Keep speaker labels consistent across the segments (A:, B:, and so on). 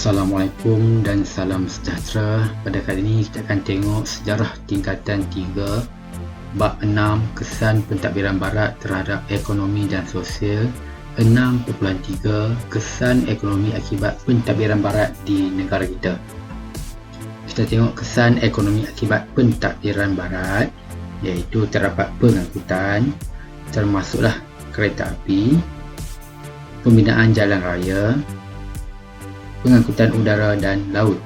A: Assalamualaikum dan salam sejahtera. Pada kali ini kita akan tengok sejarah tingkatan 3 bab 6 kesan pentadbiran barat terhadap ekonomi dan sosial. 6.3 kesan ekonomi akibat pentadbiran barat di negara kita. Kita tengok kesan ekonomi akibat pentadbiran barat, iaitu terdapat pengangkutan termasuklah kereta api, pembinaan jalan raya, pengangkutan udara dan laut.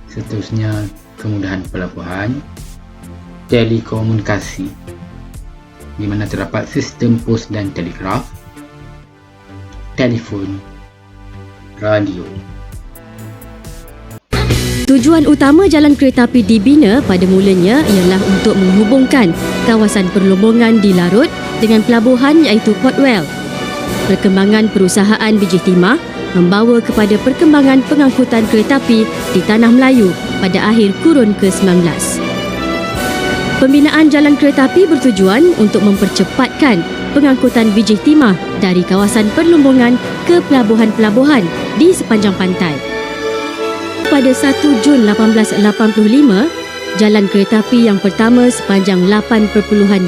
A: Seterusnya, kemudahan pelabuhan, telekomunikasi, di mana terdapat sistem pos dan telegraf, telefon, radio.
B: Tujuan utama jalan kereta api dibina pada mulanya ialah untuk menghubungkan kawasan perlombongan di Larut dengan pelabuhan iaitu Port Vell. Perkembangan perusahaan biji timah membawa kepada perkembangan pengangkutan kereta api di Tanah Melayu pada akhir kurun ke-19. Pembinaan jalan kereta api bertujuan untuk mempercepatkan pengangkutan biji timah dari kawasan perlombongan ke pelabuhan-pelabuhan di sepanjang pantai. Pada 1 Jun 1885, jalan kereta api yang pertama sepanjang 8.25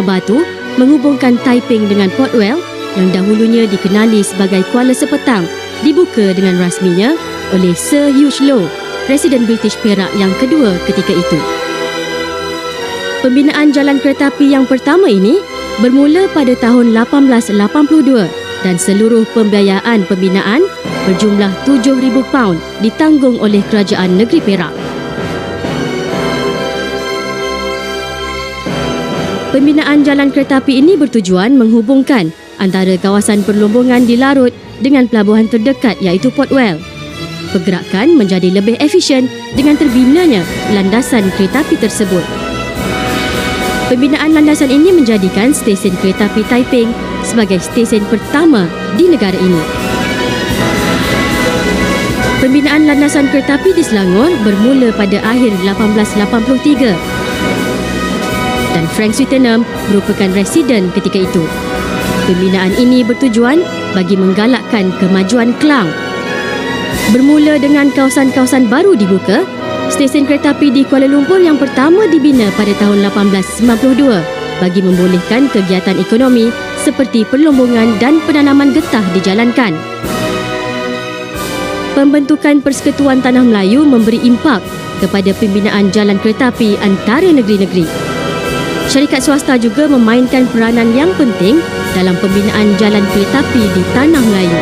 B: batu menghubungkan Taiping dengan Port Vell yang dahulunya dikenali sebagai Kuala Sepetang dibuka dengan rasminya oleh Sir Hugh Low, Presiden British Perak yang kedua ketika itu. Pembinaan jalan kereta api yang pertama ini bermula pada tahun 1882 dan seluruh pembiayaan pembinaan berjumlah £7,000 ditanggung oleh Kerajaan Negeri Perak. Pembinaan jalan kereta api ini bertujuan menghubungkan antara kawasan perlombongan di Larut dengan pelabuhan terdekat iaitu Port Vell. Pergerakan menjadi lebih efisien dengan terbinanya landasan kereta api tersebut. Pembinaan landasan ini menjadikan stesen kereta api Taiping sebagai stesen pertama di negara ini. Pembinaan landasan kereta api di Selangor bermula pada akhir 1883 dan Frank Swettenham merupakan residen ketika itu. Pembinaan ini bertujuan bagi menggalakkan kemajuan Klang. Bermula dengan kawasan-kawasan baru dibuka, stesen kereta api di Kuala Lumpur yang pertama dibina pada tahun 1892 bagi membolehkan kegiatan ekonomi seperti perlombongan dan penanaman getah dijalankan. Pembentukan Persekutuan Tanah Melayu memberi impak kepada pembinaan jalan kereta api antara negeri-negeri. Syarikat swasta juga memainkan peranan yang penting dalam pembinaan jalan kereta api di Tanah Melayu.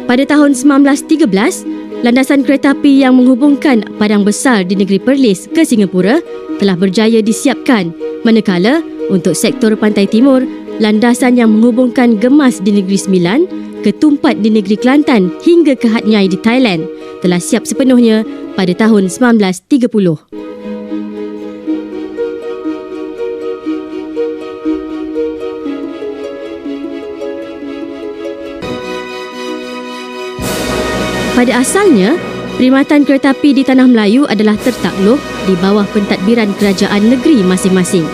B: Pada tahun 1913, landasan kereta api yang menghubungkan Padang Besar di negeri Perlis ke Singapura telah berjaya disiapkan, manakala untuk sektor Pantai Timur, landasan yang menghubungkan Gemas di Negeri Sembilan, ke Tumpat di negeri Kelantan hingga ke Hat Yai di Thailand telah siap sepenuhnya pada tahun 1930. Pada asalnya, perkhidmatan kereta api di Tanah Melayu adalah tertakluk di bawah pentadbiran kerajaan negeri masing-masing.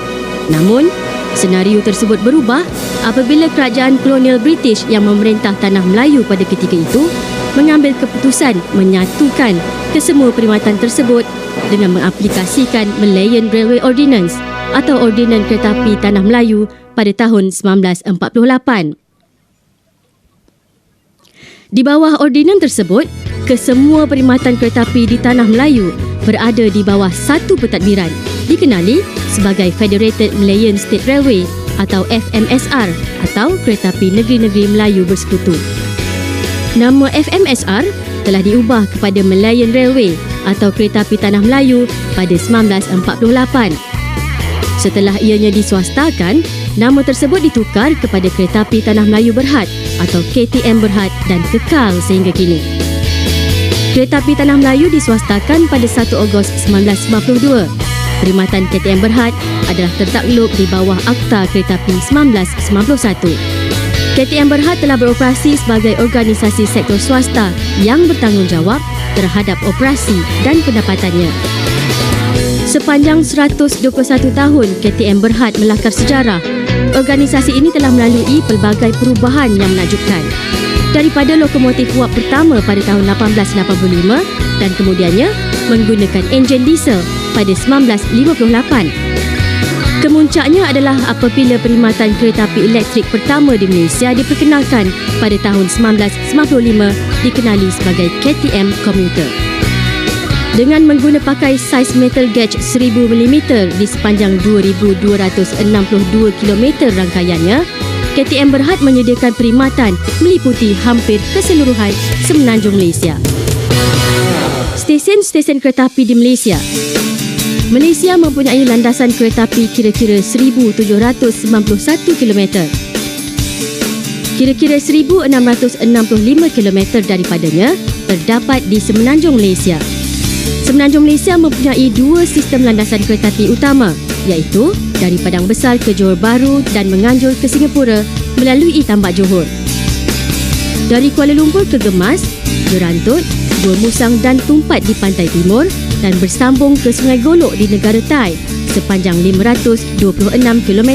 B: Namun, senario tersebut berubah apabila kerajaan kolonial British yang memerintah Tanah Melayu pada ketika itu mengambil keputusan menyatukan kesemua perkhidmatan tersebut dengan mengaplikasikan Malayan Railway Ordinance atau Ordinan Kereta Api Tanah Melayu pada tahun 1948. Di bawah ordinan tersebut, kesemua perkhidmatan kereta api di Tanah Melayu berada di bawah satu pentadbiran dikenali sebagai Federated Malayan State Railway atau FMSR atau Kereta Api Negeri-Negeri Melayu Bersekutu. Nama FMSR telah diubah kepada Malayan Railway atau Kereta Api Tanah Melayu pada 1948. Setelah ianya diswastakan, nama tersebut ditukar kepada Kereta Api Tanah Melayu Berhad atau KTM Berhad dan kekal sehingga kini. Kereta Api Tanah Melayu diswastakan pada 1 Ogos 1992. Perkhidmatan KTM Berhad adalah tertakluk di bawah Akta Kereta Api 1991. KTM Berhad telah beroperasi sebagai organisasi sektor swasta yang bertanggungjawab terhadap operasi dan pendapatannya. Sepanjang 121 tahun KTM Berhad melakar sejarah, organisasi ini telah melalui pelbagai perubahan yang menakjubkan. daripada lokomotif wap pertama pada tahun 1885 dan kemudiannya menggunakan enjin diesel pada 1958. Kemuncaknya adalah apabila perkhidmatan kereta api elektrik pertama di Malaysia diperkenalkan pada tahun 1995 dikenali sebagai KTM Commuter. Dengan pakai saiz metal gauge 1000 mm di sepanjang 2,262 km rangkaiannya, KTM berhad menyediakan perkhidmatan meliputi hampir keseluruhan semenanjung Malaysia. Stesen-stesen kereta api di Malaysia. Malaysia mempunyai landasan kereta api kira-kira 1,791 km. Kira-kira 1,665 km daripadanya terdapat di semenanjung Malaysia. Semenanjung Malaysia mempunyai dua sistem landasan kereta api utama, iaitu dari Padang Besar ke Johor Bahru dan menganjur ke Singapura melalui Tambak Johor. Dari Kuala Lumpur ke Gemas, Gerantut, Gua Musang dan Tumpat di pantai timur dan bersambung ke Sungai Golok di negara Thai sepanjang 526 km.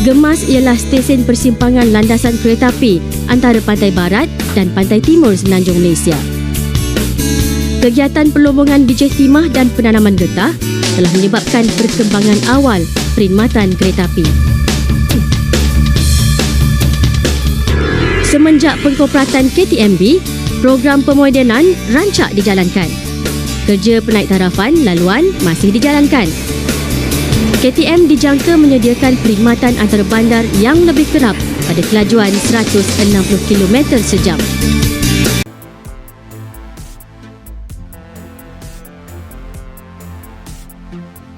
B: Gemas ialah stesen persimpangan landasan kereta api antara pantai barat dan pantai timur semenanjung Malaysia. Kegiatan perlombongan bijih timah dan penanaman getah telah menyebabkan perkembangan awal perkhidmatan kereta api. Semenjak pengkoperatan KTMB, program pemodenan rancak dijalankan. Kerja penaiktarafan laluan masih dijalankan. KTM dijangka menyediakan perkhidmatan antarabandar yang lebih kerap pada kelajuan 160 km sejam.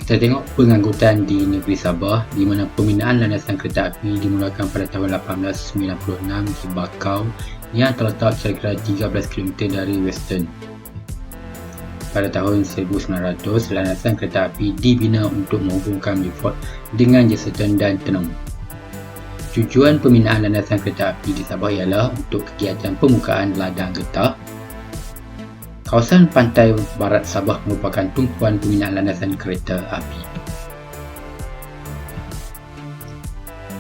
A: Kita tengok pengangkutan di negeri Sabah, di mana pembinaan landasan kereta api dimulakan pada tahun 1896 di Bakau yang terletak kira-kira 13 km dari Western. Pada tahun 1900, landasan kereta api dibina untuk menghubungkan Beaufort dengan Jerselton dan Tenung. Tujuan pembinaan landasan kereta api di Sabah ialah untuk kegiatan pembukaan ladang getah. Kawasan pantai barat Sabah merupakan tumpuan pembinaan landasan kereta api.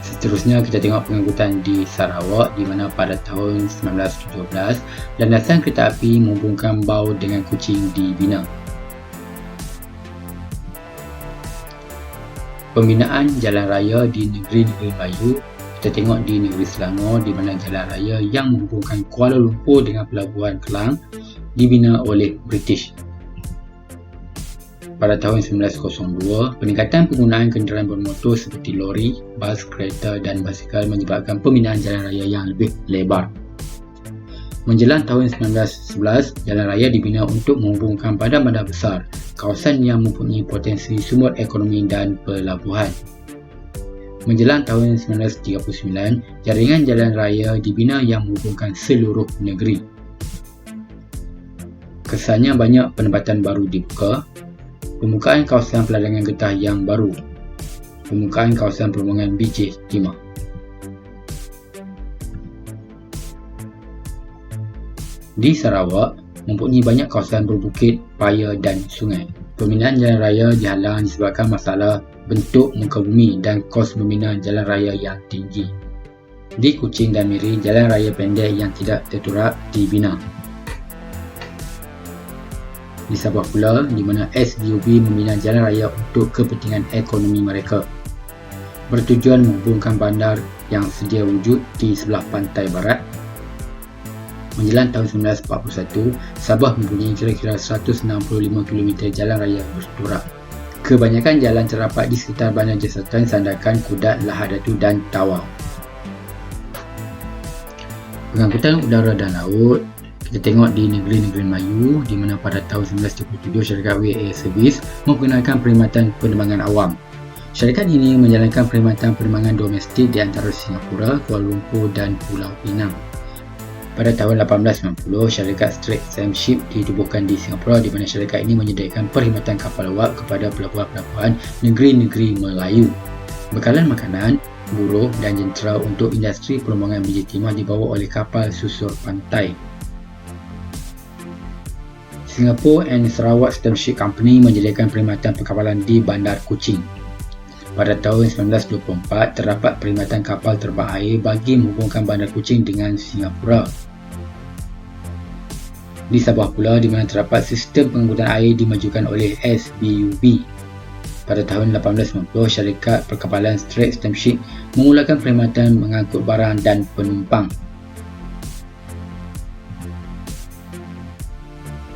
A: Seterusnya kita tengok pengangkutan di Sarawak, di mana pada tahun 1917 landasan kereta api menghubungkan Bau dengan Kuching dibina. Pembinaan jalan raya di negeri-negeri Melayu, kita tengok di negeri Selangor, di mana jalan raya yang menghubungkan Kuala Lumpur dengan Pelabuhan Kelang dibina oleh British. Pada tahun 1902, peningkatan penggunaan kenderaan bermotor seperti lori, bas, kereta dan basikal menyebabkan pembinaan jalan raya yang lebih lebar. Menjelang tahun 1911, jalan raya dibina untuk menghubungkan bandar-bandar besar, kawasan yang mempunyai potensi sumber ekonomi dan pelabuhan. Menjelang tahun 1939, jaringan jalan raya dibina yang menghubungkan seluruh negeri. Kesannya banyak penempatan baru dibuka, pembukaan kawasan peladangan getah yang baru, pembukaan kawasan perhubungan bijih timah. Di Sarawak, mempunyai banyak kawasan berbukit, paya dan sungai. Pembinaan jalan raya dihalang disebabkan masalah bentuk muka bumi dan kos membina jalan raya yang tinggi. Di Kuching dan Miri, jalan raya pendek yang tidak terturak dibina. Di Sabah pula, di mana SDUB membina jalan raya untuk kepentingan ekonomi mereka, bertujuan menghubungkan bandar yang sedia wujud di sebelah pantai barat. Menjelang tahun 1941, Sabah mempunyai kira-kira 165 km jalan raya berturak. Kebanyakan jalan terdapat di sekitar bandar Jerselton, Sandakan, Kudat, Lahad Datu dan Tawau. Pengangkutan udara dan laut, kita tengok di negeri-negeri Melayu, di mana pada tahun 1977 syarikat WA Air Service memperkenalkan perkhidmatan penerbangan awam. Syarikat ini menjalankan perkhidmatan penerbangan domestik di antara Singapura, Kuala Lumpur dan Pulau Pinang. Pada tahun 1890, syarikat Strait Steamship ditubuhkan di Singapura, di mana syarikat ini menyediakan perkhidmatan kapal awak kepada pelabuhan-pelabuhan negeri-negeri Melayu. Bekalan makanan, buruh dan jentera untuk industri perlombongan bijih timah dibawa oleh kapal susur pantai. Singapore and Sarawak Steamship Company menyediakan perkhidmatan perkapalan di Bandar Kuching. Pada tahun 1924, terdapat perkhidmatan kapal terbang air bagi menghubungkan Bandar Kuching dengan Singapura. Di Sabah pula, di mana terdapat sistem pengangkutan air dimajukan oleh SBUB. Pada tahun 1890, syarikat perkapalan Straits Steamship memulakan perkhidmatan mengangkut barang dan penumpang.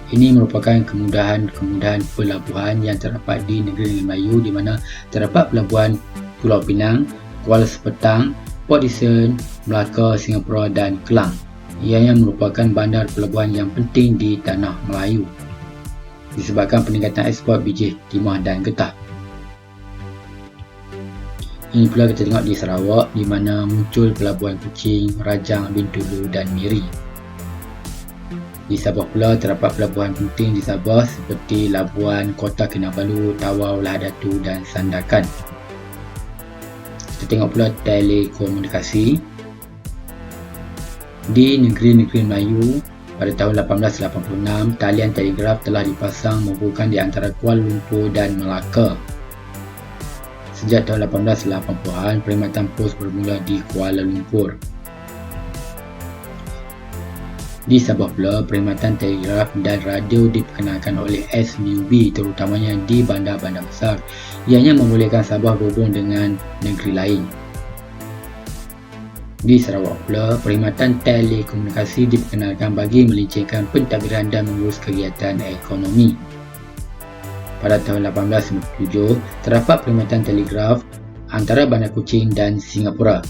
A: Ini merupakan kemudahan pelabuhan yang terdapat di negeri Melayu, di mana terdapat pelabuhan Pulau Pinang, Kuala Sepetang, Port Dickson, Melaka, Singapura dan Kelang. Ianya merupakan bandar pelabuhan yang penting di tanah Melayu disebabkan peningkatan ekspor biji timah dan getah. Ini pula kita tengok di Sarawak, di mana muncul pelabuhan Kuching, Rajang, Bintulu dan Miri. Di Sabah pula terdapat pelabuhan penting di Sabah seperti Labuan, Kota Kinabalu, Tawau, Lahadatu dan Sandakan. Kita tengok pula telekomunikasi. Di negeri-negeri Melayu, pada tahun 1886, talian telegraf telah dipasang menghubungkan di antara Kuala Lumpur dan Melaka. Sejak tahun 1880-an, perkhidmatan pos bermula di Kuala Lumpur. Di Sabah pula, perkhidmatan telegraf dan radio diperkenalkan oleh SBUB, terutamanya di bandar-bandar besar. Ianya membolehkan Sabah berhubung dengan negeri lain. Di Sarawak pula, perkhidmatan telekomunikasi diperkenalkan bagi melincirkan pentadbiran dan mengurus kegiatan ekonomi. Pada tahun 1897, terdapat perkhidmatan telegraf antara Bandar Kuching dan Singapura.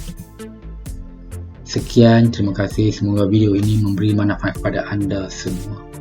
A: Sekian, terima kasih. Semoga video ini memberi manfaat kepada anda semua.